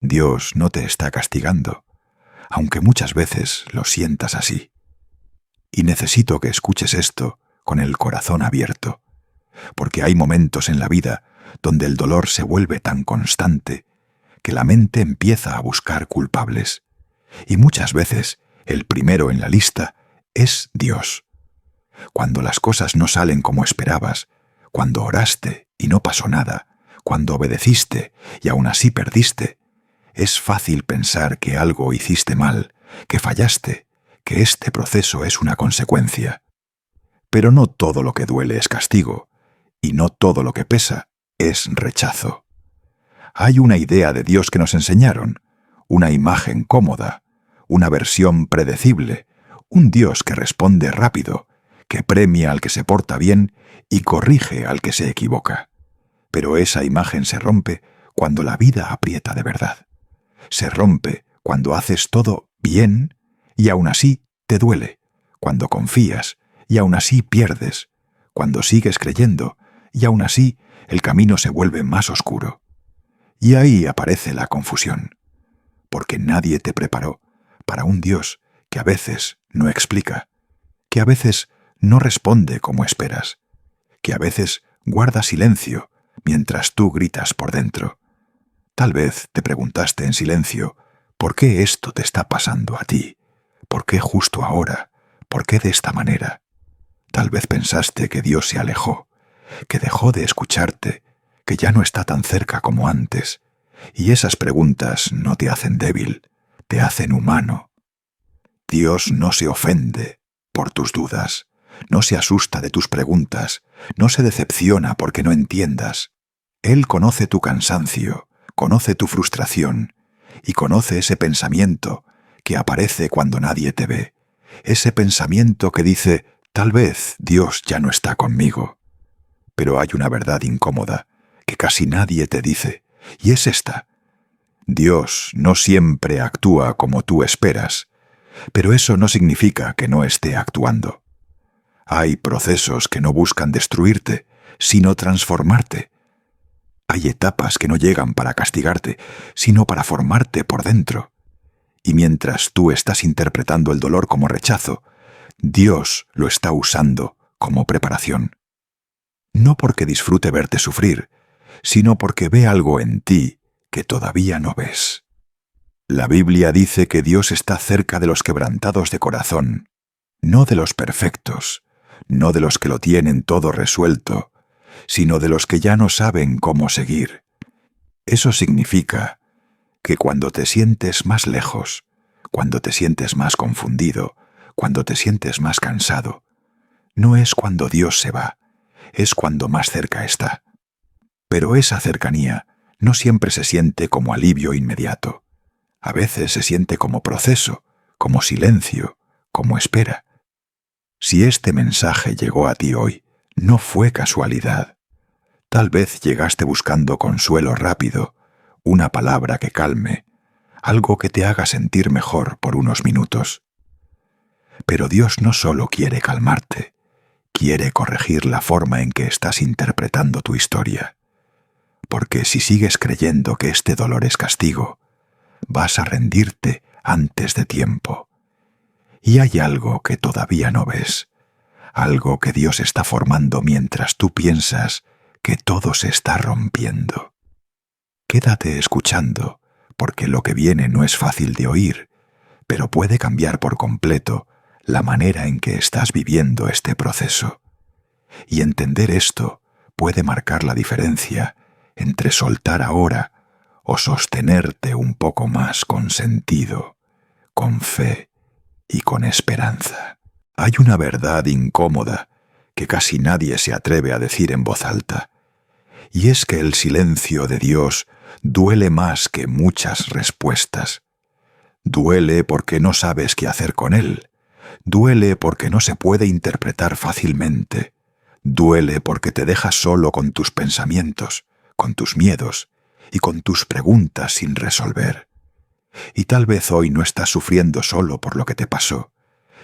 Dios no te está castigando, aunque muchas veces lo sientas así. Y necesito que escuches esto con el corazón abierto, porque hay momentos en la vida donde el dolor se vuelve tan constante que la mente empieza a buscar culpables. Y muchas veces el primero en la lista es Dios. Cuando las cosas no salen como esperabas, cuando oraste y no pasó nada, cuando obedeciste y aún así perdiste, es fácil pensar que algo hiciste mal, que fallaste, que este proceso es una consecuencia. Pero no todo lo que duele es castigo, y no todo lo que pesa es rechazo. Hay una idea de Dios que nos enseñaron, una imagen cómoda, una versión predecible, un Dios que responde rápido, que premia al que se porta bien y corrige al que se equivoca. Pero esa imagen se rompe cuando la vida aprieta de verdad. Se rompe cuando haces todo bien y aún así te duele, cuando confías y aún así pierdes, cuando sigues creyendo y aún así el camino se vuelve más oscuro. Y ahí aparece la confusión, porque nadie te preparó para un Dios que a veces no explica, que a veces no responde como esperas, que a veces guarda silencio mientras tú gritas por dentro. Tal vez te preguntaste en silencio, ¿por qué esto te está pasando a ti? ¿Por qué justo ahora? ¿Por qué de esta manera? Tal vez pensaste que Dios se alejó, que dejó de escucharte, que ya no está tan cerca como antes. Y esas preguntas no te hacen débil, te hacen humano. Dios no se ofende por tus dudas, no se asusta de tus preguntas, no se decepciona porque no entiendas. Él conoce tu cansancio, conoce tu frustración y conoce ese pensamiento que aparece cuando nadie te ve, ese pensamiento que dice, tal vez Dios ya no está conmigo. Pero hay una verdad incómoda que casi nadie te dice, y es esta. Dios no siempre actúa como tú esperas, pero eso no significa que no esté actuando. Hay procesos que no buscan destruirte, sino transformarte. Hay etapas que no llegan para castigarte, sino para formarte por dentro. Y mientras tú estás interpretando el dolor como rechazo, Dios lo está usando como preparación. No porque disfrute verte sufrir, sino porque ve algo en ti que todavía no ves. La Biblia dice que Dios está cerca de los quebrantados de corazón, no de los perfectos, no de los que lo tienen todo resuelto, sino de los que ya no saben cómo seguir. Eso significa que cuando te sientes más lejos, cuando te sientes más confundido, cuando te sientes más cansado, no es cuando Dios se va, es cuando más cerca está. Pero esa cercanía no siempre se siente como alivio inmediato. A veces se siente como proceso, como silencio, como espera. Si este mensaje llegó a ti hoy, no fue casualidad. Tal vez llegaste buscando consuelo rápido, una palabra que calme, algo que te haga sentir mejor por unos minutos. Pero Dios no solo quiere calmarte, quiere corregir la forma en que estás interpretando tu historia. Porque si sigues creyendo que este dolor es castigo, vas a rendirte antes de tiempo. Y hay algo que todavía no ves, algo que Dios está formando mientras tú piensas que todo se está rompiendo. Quédate escuchando, porque lo que viene no es fácil de oír, pero puede cambiar por completo la manera en que estás viviendo este proceso. Y entender esto puede marcar la diferencia entre soltar ahora o sostenerte un poco más con sentido, con fe y con esperanza. Hay una verdad incómoda que casi nadie se atreve a decir en voz alta, y es que el silencio de Dios duele más que muchas respuestas. Duele porque no sabes qué hacer con él, duele porque no se puede interpretar fácilmente, duele porque te dejas solo con tus pensamientos, con tus miedos y con tus preguntas sin resolver. Y tal vez hoy no estás sufriendo solo por lo que te pasó,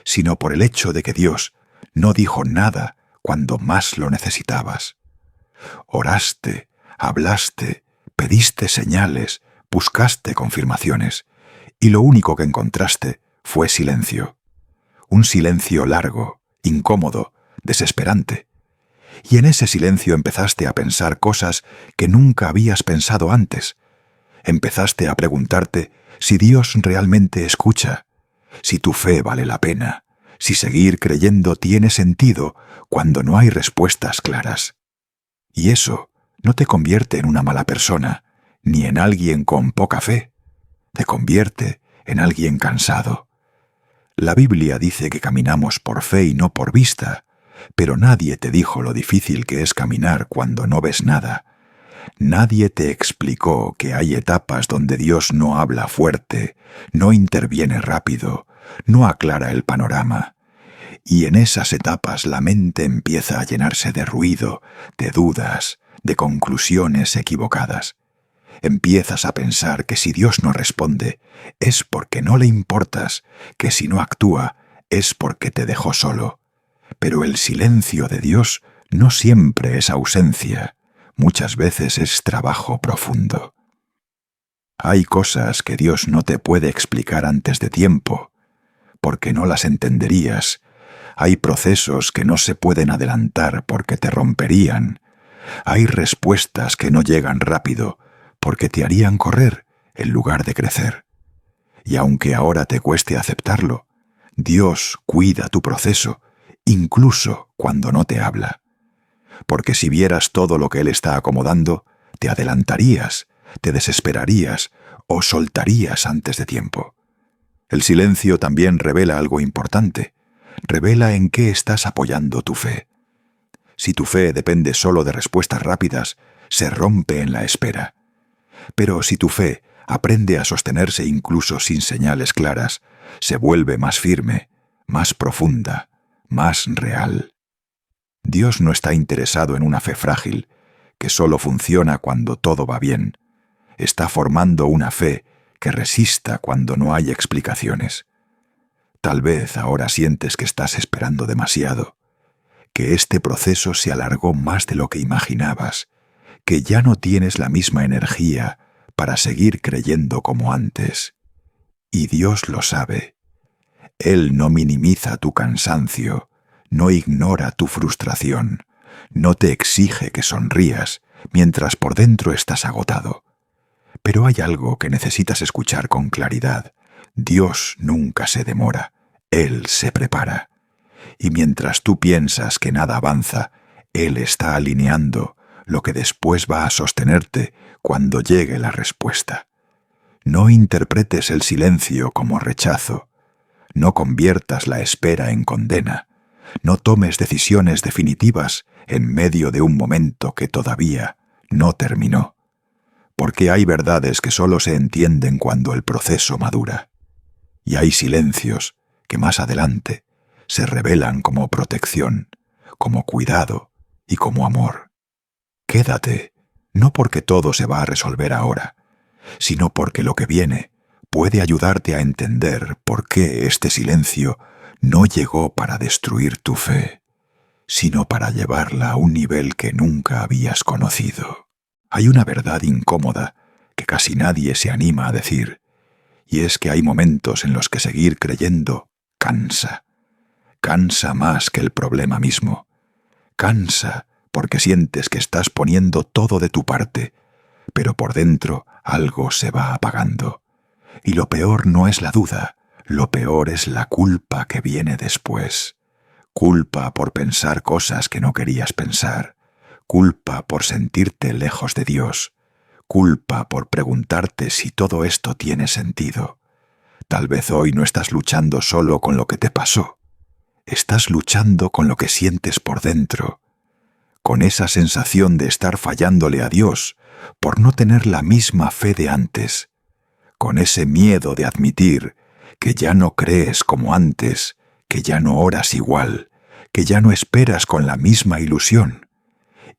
sino por el hecho de que Dios no dijo nada cuando más lo necesitabas. Oraste, hablaste, pediste señales, Buscaste confirmaciones, y lo único que encontraste fue silencio. Un silencio largo, incómodo, desesperante. Y en ese silencio empezaste a pensar cosas que nunca habías pensado antes. Empezaste a preguntarte si Dios realmente escucha, si tu fe vale la pena, si seguir creyendo tiene sentido cuando no hay respuestas claras. Y eso no te convierte en una mala persona, ni en alguien con poca fe. Te convierte en alguien cansado. La Biblia dice que caminamos por fe y no por vista, pero nadie te dijo lo difícil que es caminar cuando no ves nada. Nadie te explicó que hay etapas donde Dios no habla fuerte, no interviene rápido, no aclara el panorama. Y en esas etapas la mente empieza a llenarse de ruido, de dudas, de conclusiones equivocadas. Empiezas a pensar que si Dios no responde, es porque no le importas, que si no actúa, es porque te dejó solo. Pero el silencio de Dios no siempre es ausencia, muchas veces es trabajo profundo. Hay cosas que Dios no te puede explicar antes de tiempo, porque no las entenderías. Hay procesos que no se pueden adelantar porque te romperían. Hay respuestas que no llegan rápido porque te harían correr en lugar de crecer. Y aunque ahora te cueste aceptarlo, Dios cuida tu proceso, incluso cuando no te habla. Porque si vieras todo lo que Él está acomodando, te adelantarías, te desesperarías o soltarías antes de tiempo. El silencio también revela algo importante. Revela en qué estás apoyando tu fe. Si tu fe depende solo de respuestas rápidas, se rompe en la espera. Pero si tu fe aprende a sostenerse incluso sin señales claras, se vuelve más firme, más profunda, más real. Dios no está interesado en una fe frágil, que solo funciona cuando todo va bien. Está formando una fe que resista cuando no hay explicaciones. Tal vez ahora sientes que estás esperando demasiado, que este proceso se alargó más de lo que imaginabas, que ya no tienes la misma energía para seguir creyendo como antes. Y Dios lo sabe. Él no minimiza tu cansancio, no ignora tu frustración, no te exige que sonrías mientras por dentro estás agotado. Pero hay algo que necesitas escuchar con claridad. Dios nunca se demora, Él se prepara. Y mientras tú piensas que nada avanza, Él está alineando lo que después va a sostenerte cuando llegue la respuesta. No interpretes el silencio como rechazo. No conviertas la espera en condena. No tomes decisiones definitivas en medio de un momento que todavía no terminó. Porque hay verdades que solo se entienden cuando el proceso madura. Y hay silencios que más adelante se revelan como protección, como cuidado y como amor. Quédate, no porque todo se va a resolver ahora, sino porque lo que viene puede ayudarte a entender por qué este silencio no llegó para destruir tu fe, sino para llevarla a un nivel que nunca habías conocido. Hay una verdad incómoda que casi nadie se anima a decir, y es que hay momentos en los que seguir creyendo cansa. Cansa más que el problema mismo. Cansa porque sientes que estás poniendo todo de tu parte, pero por dentro algo se va apagando. Y lo peor no es la duda, lo peor es la culpa que viene después. Culpa por pensar cosas que no querías pensar. Culpa por sentirte lejos de Dios. Culpa por preguntarte si todo esto tiene sentido. Tal vez hoy no estás luchando solo con lo que te pasó. Estás luchando con lo que sientes por dentro, con esa sensación de estar fallándole a Dios por no tener la misma fe de antes, con ese miedo de admitir que ya no crees como antes, que ya no oras igual, que ya no esperas con la misma ilusión.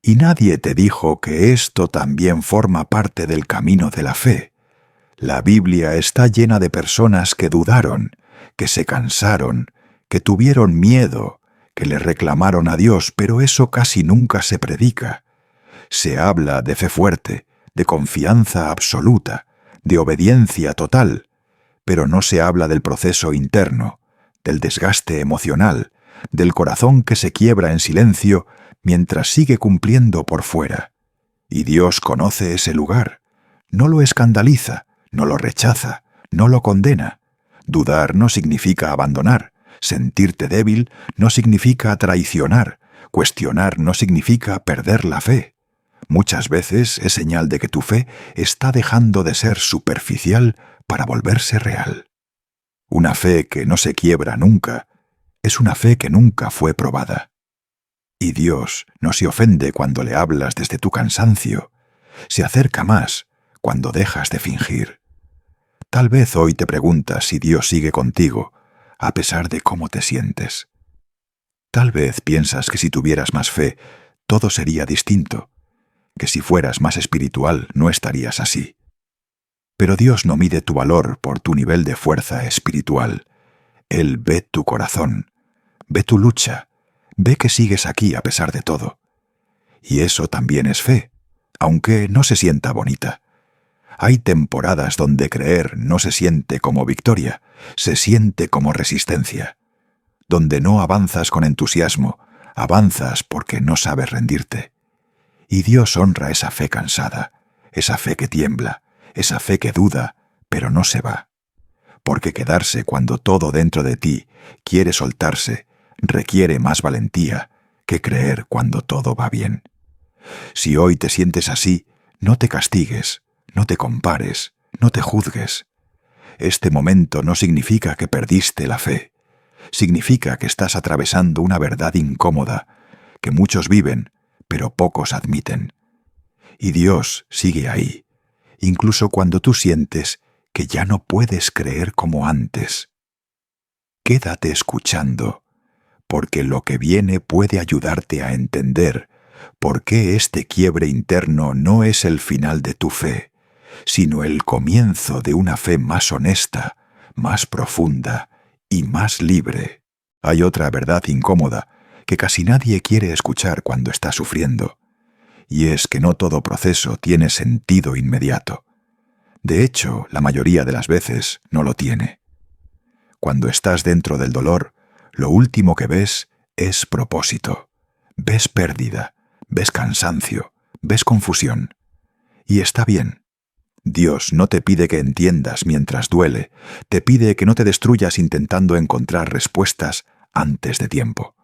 Y nadie te dijo que esto también forma parte del camino de la fe. La Biblia está llena de personas que dudaron, que se cansaron, que tuvieron miedo, que le reclamaron a Dios, pero eso casi nunca se predica. Se habla de fe fuerte, de confianza absoluta, de obediencia total, pero no se habla del proceso interno, del desgaste emocional, del corazón que se quiebra en silencio mientras sigue cumpliendo por fuera. Y Dios conoce ese lugar, no lo escandaliza, no lo rechaza, no lo condena. Dudar no significa abandonar, sentirte débil no significa traicionar, cuestionar no significa perder la fe. Muchas veces es señal de que tu fe está dejando de ser superficial para volverse real. Una fe que no se quiebra nunca es una fe que nunca fue probada. Y Dios no se ofende cuando le hablas desde tu cansancio, se acerca más cuando dejas de fingir. Tal vez hoy te preguntas si Dios sigue contigo, a pesar de cómo te sientes. Tal vez piensas que si tuvieras más fe, todo sería distinto, que si fueras más espiritual no estarías así. Pero Dios no mide tu valor por tu nivel de fuerza espiritual. Él ve tu corazón, ve tu lucha, ve que sigues aquí a pesar de todo. Y eso también es fe, aunque no se sienta bonita. Hay temporadas donde creer no se siente como victoria, se siente como resistencia. Donde no avanzas con entusiasmo, avanzas porque no sabes rendirte. Y Dios honra esa fe cansada, esa fe que tiembla, esa fe que duda, pero no se va. Porque quedarse cuando todo dentro de ti quiere soltarse requiere más valentía que creer cuando todo va bien. Si hoy te sientes así, no te castigues, no te compares, no te juzgues. Este momento no significa que perdiste la fe. Significa que estás atravesando una verdad incómoda, que muchos viven, pero pocos admiten. Y Dios sigue ahí, incluso cuando tú sientes que ya no puedes creer como antes. Quédate escuchando, porque lo que viene puede ayudarte a entender por qué este quiebre interno no es el final de tu fe, sino el comienzo de una fe más honesta, más profunda y más libre. Hay otra verdad incómoda que casi nadie quiere escuchar cuando está sufriendo, y es que no todo proceso tiene sentido inmediato. De hecho, la mayoría de las veces no lo tiene. Cuando estás dentro del dolor, lo último que ves es propósito. Ves pérdida, ves cansancio, ves confusión. Y está bien. Dios no te pide que entiendas mientras duele, te pide que no te destruyas intentando encontrar respuestas antes de tiempo.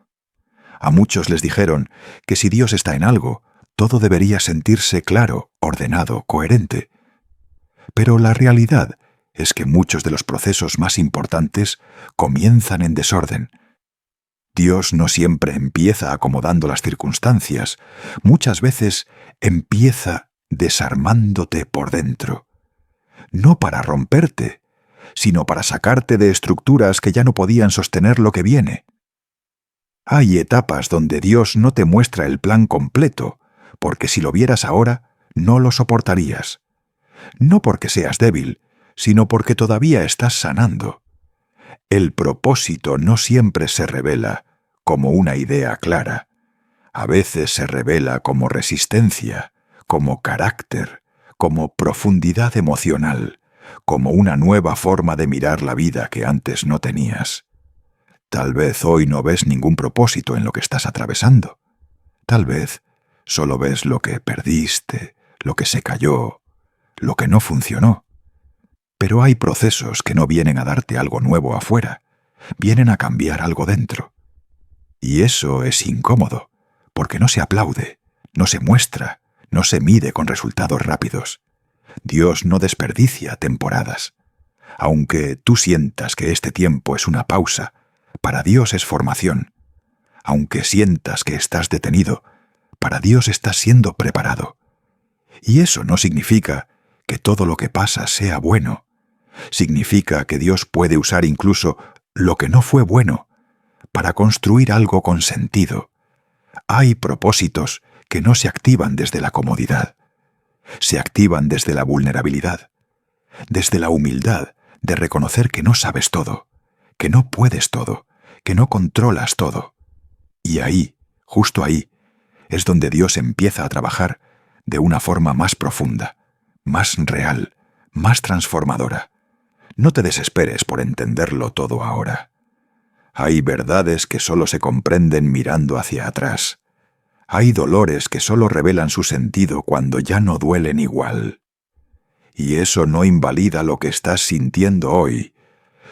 A muchos les dijeron que si Dios está en algo, todo debería sentirse claro, ordenado, coherente. Pero la realidad es que muchos de los procesos más importantes comienzan en desorden. Dios no siempre empieza acomodando las circunstancias, muchas veces empieza desarmándote por dentro. No para romperte, sino para sacarte de estructuras que ya no podían sostener lo que viene. Hay etapas donde Dios no te muestra el plan completo, porque si lo vieras ahora, no lo soportarías. No porque seas débil, sino porque todavía estás sanando. El propósito no siempre se revela como una idea clara. A veces se revela como resistencia, como carácter, como profundidad emocional, como una nueva forma de mirar la vida que antes no tenías. Tal vez hoy no ves ningún propósito en lo que estás atravesando. Tal vez solo ves lo que perdiste, lo que se cayó, lo que no funcionó. Pero hay procesos que no vienen a darte algo nuevo afuera, vienen a cambiar algo dentro. Y eso es incómodo, porque no se aplaude, no se muestra, no se mide con resultados rápidos. Dios no desperdicia temporadas. Aunque tú sientas que este tiempo es una pausa, para Dios es formación. Aunque sientas que estás detenido, para Dios estás siendo preparado. Y eso no significa que todo lo que pasa sea bueno. Significa que Dios puede usar incluso lo que no fue bueno para construir algo con sentido. Hay propósitos que no se activan desde la comodidad. Se activan desde la vulnerabilidad, desde la humildad de reconocer que no sabes todo, que no puedes todo, que no controlas todo. Y ahí, justo ahí, es donde Dios empieza a trabajar de una forma más profunda, más real, más transformadora. No te desesperes por entenderlo todo ahora. Hay verdades que solo se comprenden mirando hacia atrás. Hay dolores que solo revelan su sentido cuando ya no duelen igual. Y eso no invalida lo que estás sintiendo hoy.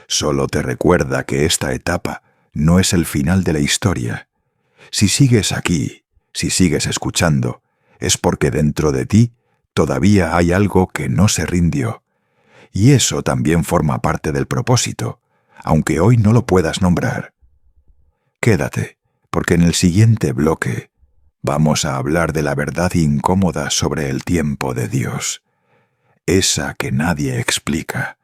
Solo te recuerda que esta etapa no es el final de la historia. Si sigues aquí, si sigues escuchando, es porque dentro de ti todavía hay algo que no se rindió. Y eso también forma parte del propósito, aunque hoy no lo puedas nombrar. Quédate, porque en el siguiente bloque vamos a hablar de la verdad incómoda sobre el tiempo de Dios, esa que nadie explica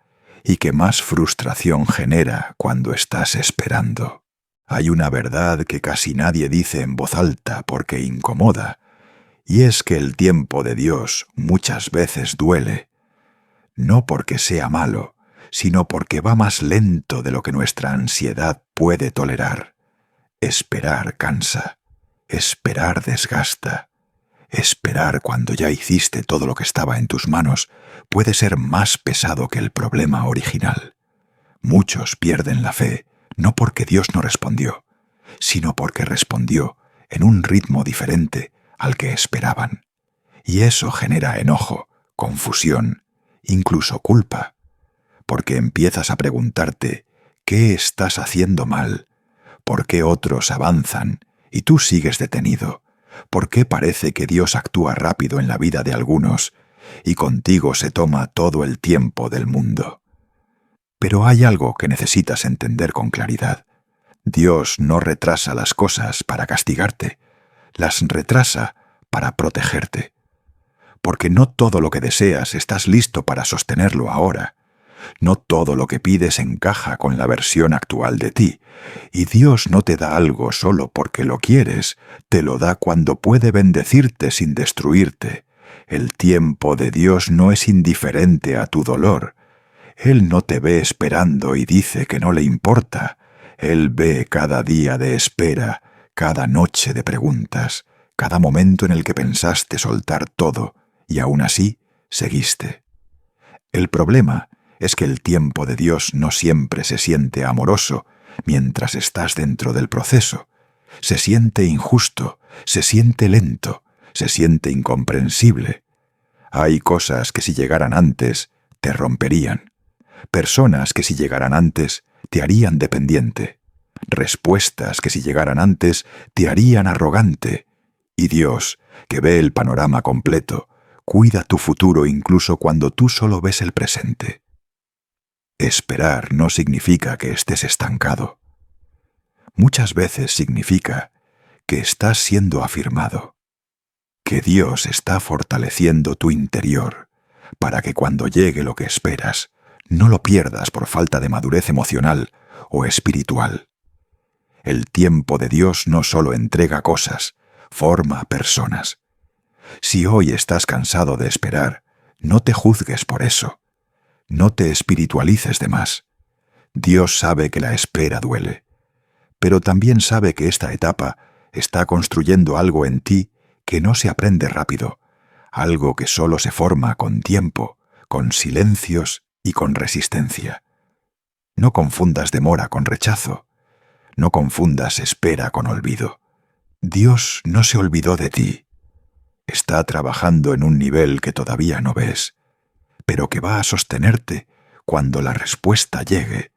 y que más frustración genera cuando estás esperando. Hay una verdad que casi nadie dice en voz alta porque incomoda, y es que el tiempo de Dios muchas veces duele, no porque sea malo, sino porque va más lento de lo que nuestra ansiedad puede tolerar. Esperar cansa, esperar desgasta. Esperar cuando ya hiciste todo lo que estaba en tus manos puede ser más pesado que el problema original. Muchos pierden la fe, no porque Dios no respondió, sino porque respondió en un ritmo diferente al que esperaban. Y eso genera enojo, confusión, incluso culpa, porque empiezas a preguntarte ¿qué estás haciendo mal? ¿Por qué otros avanzan y tú sigues detenido? ¿Por qué parece que Dios actúa rápido en la vida de algunos y contigo se toma todo el tiempo del mundo? Pero hay algo que necesitas entender con claridad. Dios no retrasa las cosas para castigarte, las retrasa para protegerte. Porque no todo lo que deseas estás listo para sostenerlo ahora. No todo lo que pides encaja con la versión actual de ti, y Dios no te da algo solo porque lo quieres, te lo da cuando puede bendecirte sin destruirte. El tiempo de Dios no es indiferente a tu dolor. Él no te ve esperando y dice que no le importa. Él ve cada día de espera, cada noche de preguntas, cada momento en el que pensaste soltar todo, y aún así seguiste. El problema es que el tiempo de Dios no siempre se siente amoroso mientras estás dentro del proceso. Se siente injusto, se siente lento, se siente incomprensible. Hay cosas que si llegaran antes te romperían. Personas que si llegaran antes te harían dependiente. Respuestas que si llegaran antes te harían arrogante. Y Dios, que ve el panorama completo, cuida tu futuro incluso cuando tú solo ves el presente. Esperar no significa que estés estancado. Muchas veces significa que estás siendo afirmado, que Dios está fortaleciendo tu interior para que cuando llegue lo que esperas, no lo pierdas por falta de madurez emocional o espiritual. El tiempo de Dios no solo entrega cosas, forma personas. Si hoy estás cansado de esperar, no te juzgues por eso. No te espiritualices de más. Dios sabe que la espera duele, pero también sabe que esta etapa está construyendo algo en ti que no se aprende rápido, algo que solo se forma con tiempo, con silencios y con resistencia. No confundas demora con rechazo. No confundas espera con olvido. Dios no se olvidó de ti. Está trabajando en un nivel que todavía no ves, pero que va a sostenerte cuando la respuesta llegue.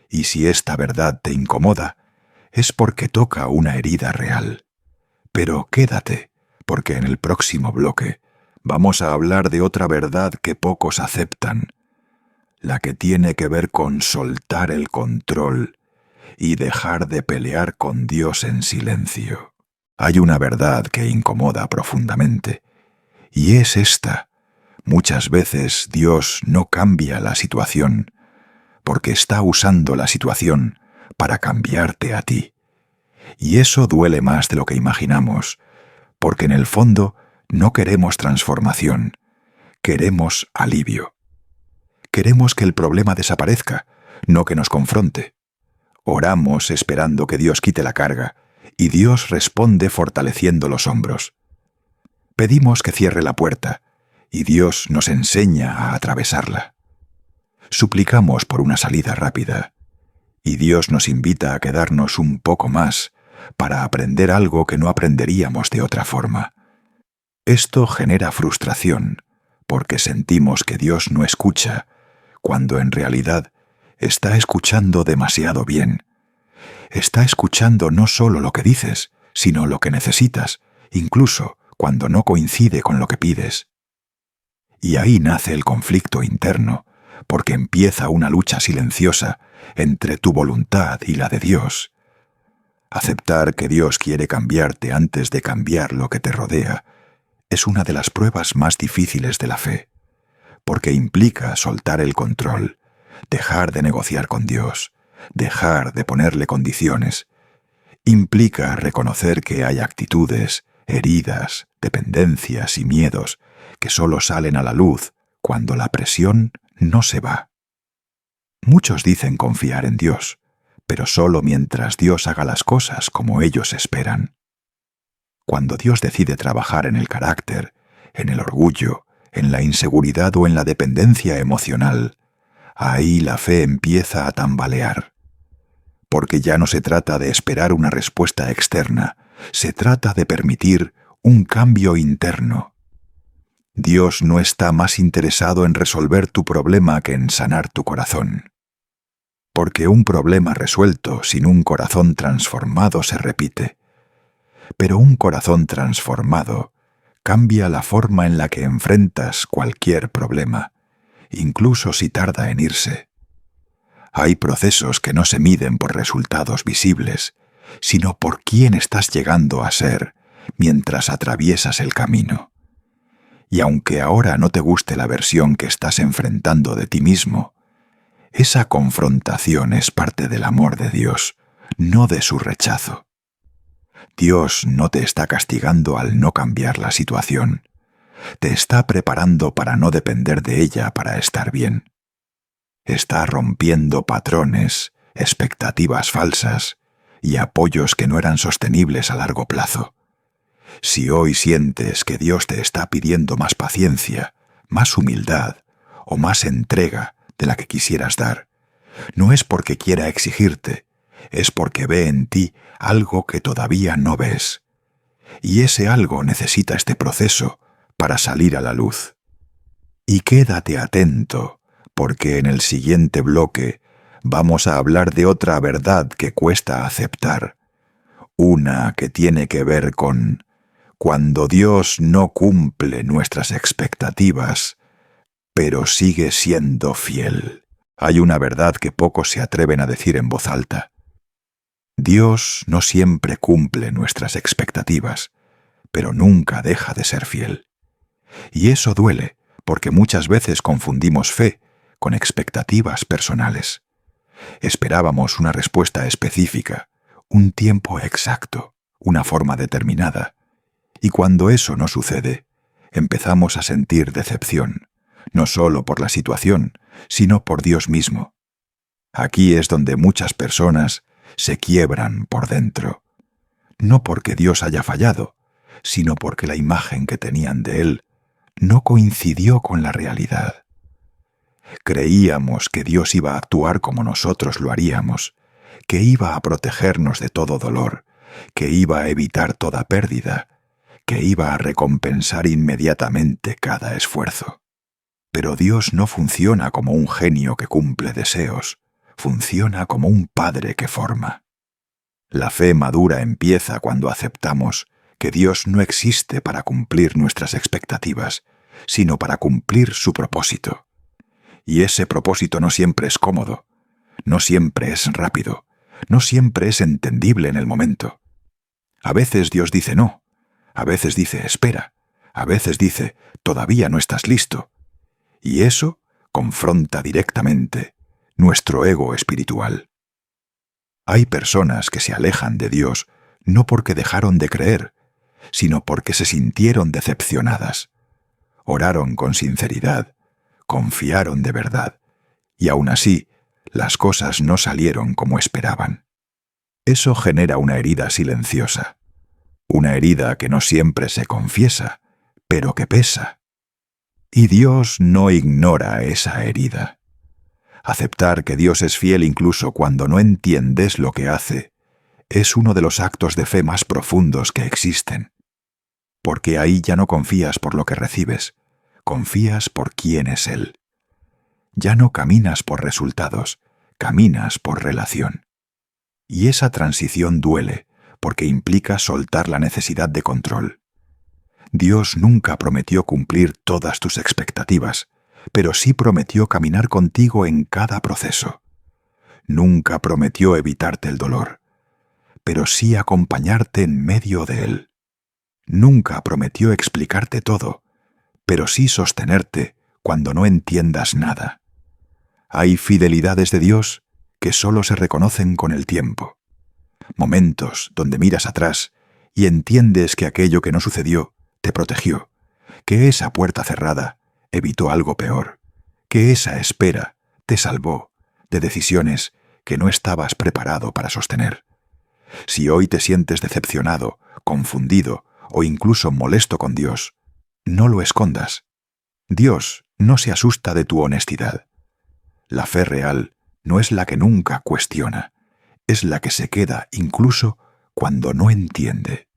Y si esta verdad te incomoda, es porque toca una herida real. Pero quédate, porque en el próximo bloque vamos a hablar de otra verdad que pocos aceptan, la que tiene que ver con soltar el control y dejar de pelear con Dios en silencio. Hay una verdad que incomoda profundamente, y es esta. Muchas veces Dios no cambia la situación, porque está usando la situación para cambiarte a ti. Y eso duele más de lo que imaginamos, porque en el fondo no queremos transformación, queremos alivio. Queremos que el problema desaparezca, no que nos confronte. Oramos esperando que Dios quite la carga, y Dios responde fortaleciendo los hombros. Pedimos que cierre la puerta, y Dios nos enseña a atravesarla. Suplicamos por una salida rápida, y Dios nos invita a quedarnos un poco más para aprender algo que no aprenderíamos de otra forma. Esto genera frustración, porque sentimos que Dios no escucha, cuando en realidad está escuchando demasiado bien. Está escuchando no solo lo que dices, sino lo que necesitas, incluso cuando no coincide con lo que pides. Y ahí nace el conflicto interno, porque empieza una lucha silenciosa entre tu voluntad y la de Dios. Aceptar que Dios quiere cambiarte antes de cambiar lo que te rodea es una de las pruebas más difíciles de la fe, porque implica soltar el control, dejar de negociar con Dios, dejar de ponerle condiciones. Implica reconocer que hay actitudes, heridas, dependencias y miedos que solo salen a la luz cuando la presión no se va. Muchos dicen confiar en Dios, pero solo mientras Dios haga las cosas como ellos esperan. Cuando Dios decide trabajar en el carácter, en el orgullo, en la inseguridad o en la dependencia emocional, ahí la fe empieza a tambalear. Porque ya no se trata de esperar una respuesta externa, se trata de permitir un cambio interno. Dios no está más interesado en resolver tu problema que en sanar tu corazón. Porque un problema resuelto sin un corazón transformado se repite. Pero un corazón transformado cambia la forma en la que enfrentas cualquier problema, incluso si tarda en irse. Hay procesos que no se miden por resultados visibles, sino por quién estás llegando a ser mientras atraviesas el camino. Y aunque ahora no te guste la versión que estás enfrentando de ti mismo, esa confrontación es parte del amor de Dios, no de su rechazo. Dios no te está castigando al no cambiar la situación. Te está preparando para no depender de ella para estar bien. Está rompiendo patrones, expectativas falsas y apoyos que no eran sostenibles a largo plazo. Si hoy sientes que Dios te está pidiendo más paciencia, más humildad o más entrega de la que quisieras dar, no es porque quiera exigirte, es porque ve en ti algo que todavía no ves. Y ese algo necesita este proceso para salir a la luz. Y quédate atento, porque en el siguiente bloque vamos a hablar de otra verdad que cuesta aceptar, una que tiene que ver con cuando Dios no cumple nuestras expectativas, pero sigue siendo fiel. Hay una verdad que pocos se atreven a decir en voz alta. Dios no siempre cumple nuestras expectativas, pero nunca deja de ser fiel. Y eso duele, porque muchas veces confundimos fe con expectativas personales. Esperábamos una respuesta específica, un tiempo exacto, una forma determinada, y cuando eso no sucede, empezamos a sentir decepción, no solo por la situación, sino por Dios mismo. Aquí es donde muchas personas se quiebran por dentro, no porque Dios haya fallado, sino porque la imagen que tenían de Él no coincidió con la realidad. Creíamos que Dios iba a actuar como nosotros lo haríamos, que iba a protegernos de todo dolor, que iba a evitar toda pérdida, que iba a recompensar inmediatamente cada esfuerzo. Pero Dios no funciona como un genio que cumple deseos, funciona como un padre que forma. La fe madura empieza cuando aceptamos que Dios no existe para cumplir nuestras expectativas, sino para cumplir su propósito. Y ese propósito no siempre es cómodo, no siempre es rápido, no siempre es entendible en el momento. A veces Dios dice no, a veces dice espera, a veces dice todavía no estás listo. Y eso confronta directamente nuestro ego espiritual. Hay personas que se alejan de Dios no porque dejaron de creer, sino porque se sintieron decepcionadas. Oraron con sinceridad, confiaron de verdad, y aún así las cosas no salieron como esperaban. Eso genera una herida silenciosa, una herida que no siempre se confiesa, pero que pesa. Y Dios no ignora esa herida. Aceptar que Dios es fiel incluso cuando no entiendes lo que hace es uno de los actos de fe más profundos que existen. Porque ahí ya no confías por lo que recibes, confías por quién es Él. Ya no caminas por resultados, caminas por relación. Y esa transición duele, porque implica soltar la necesidad de control. Dios nunca prometió cumplir todas tus expectativas, pero sí prometió caminar contigo en cada proceso. Nunca prometió evitarte el dolor, pero sí acompañarte en medio de él. Nunca prometió explicarte todo, pero sí sostenerte cuando no entiendas nada. Hay fidelidades de Dios que solo se reconocen con el tiempo. Momentos donde miras atrás y entiendes que aquello que no sucedió te protegió, que esa puerta cerrada evitó algo peor, que esa espera te salvó de decisiones que no estabas preparado para sostener. Si hoy te sientes decepcionado, confundido o incluso molesto con Dios, no lo escondas. Dios no se asusta de tu honestidad. La fe real no es la que nunca cuestiona, es la que se queda incluso cuando no entiende.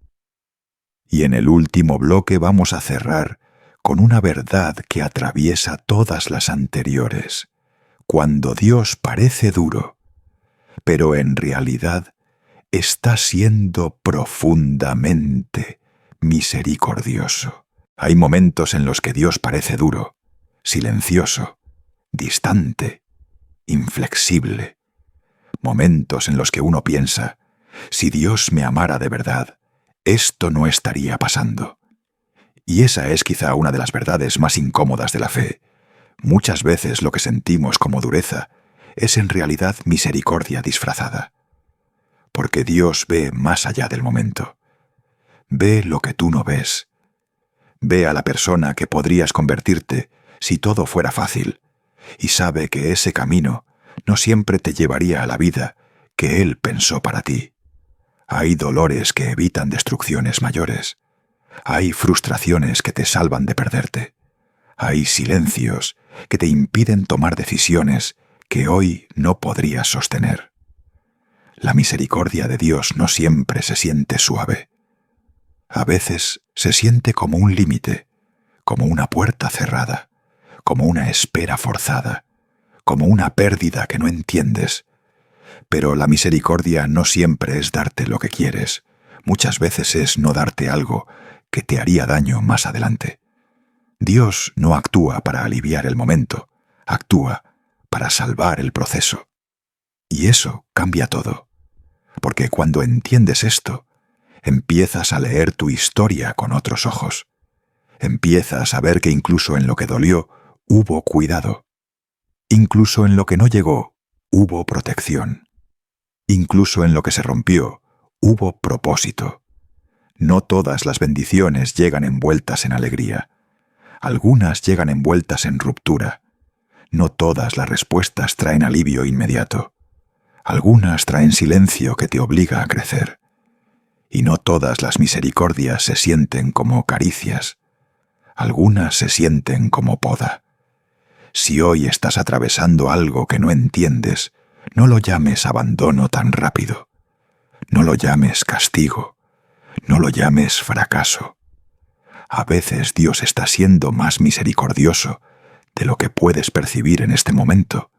Y en el último bloque vamos a cerrar con una verdad que atraviesa todas las anteriores. Cuando Dios parece duro, pero en realidad está siendo profundamente misericordioso. Hay momentos en los que Dios parece duro, silencioso, distante, inflexible. Momentos en los que uno piensa, si Dios me amara de verdad, esto no estaría pasando. Y esa es quizá una de las verdades más incómodas de la fe. Muchas veces lo que sentimos como dureza es en realidad misericordia disfrazada. Porque Dios ve más allá del momento. Ve lo que tú no ves. Ve a la persona que podrías convertirte si todo fuera fácil, y sabe que ese camino no siempre te llevaría a la vida que Él pensó para ti. Hay dolores que evitan destrucciones mayores. Hay frustraciones que te salvan de perderte. Hay silencios que te impiden tomar decisiones que hoy no podrías sostener. La misericordia de Dios no siempre se siente suave. A veces se siente como un límite, como una puerta cerrada, como una espera forzada, como una pérdida que no entiendes. Pero la misericordia no siempre es darte lo que quieres. Muchas veces es no darte algo que te haría daño más adelante. Dios no actúa para aliviar el momento, actúa para salvar el proceso. Y eso cambia todo. Porque cuando entiendes esto, empiezas a leer tu historia con otros ojos. Empiezas a ver que incluso en lo que dolió, hubo cuidado. Incluso en lo que no llegó, hubo protección. Incluso en lo que se rompió, hubo propósito. No todas las bendiciones llegan envueltas en alegría. Algunas llegan envueltas en ruptura. No todas las respuestas traen alivio inmediato. Algunas traen silencio que te obliga a crecer. Y no todas las misericordias se sienten como caricias. Algunas se sienten como poda. Si hoy estás atravesando algo que no entiendes, no lo llames abandono tan rápido. No lo llames castigo. No lo llames fracaso. A veces Dios está siendo más misericordioso de lo que puedes percibir en este momento.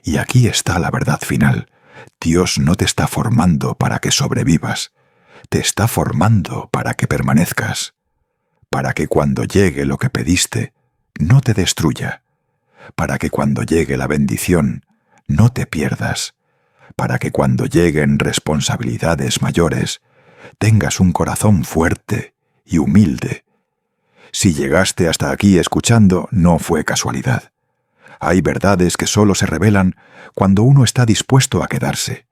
Y aquí está la verdad final. Dios no te está formando para que sobrevivas. Te está formando para que permanezcas. Para que cuando llegue lo que pediste, no te destruya. Para que cuando llegue la bendición, no te pierdas. Para que cuando lleguen responsabilidades mayores, tengas un corazón fuerte y humilde. Si llegaste hasta aquí escuchando, no fue casualidad. Hay verdades que solo se revelan cuando uno está dispuesto a quedarse,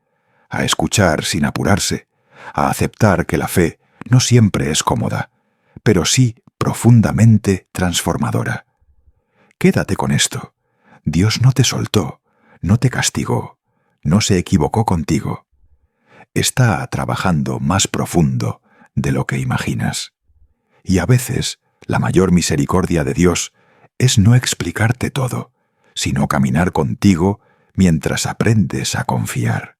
a escuchar sin apurarse, a aceptar que la fe no siempre es cómoda, pero sí profundamente transformadora. Quédate con esto. Dios no te soltó, no te castigó, no se equivocó contigo. Está trabajando más profundo de lo que imaginas. Y a veces, la mayor misericordia de Dios es no explicarte todo, sino caminar contigo mientras aprendes a confiar.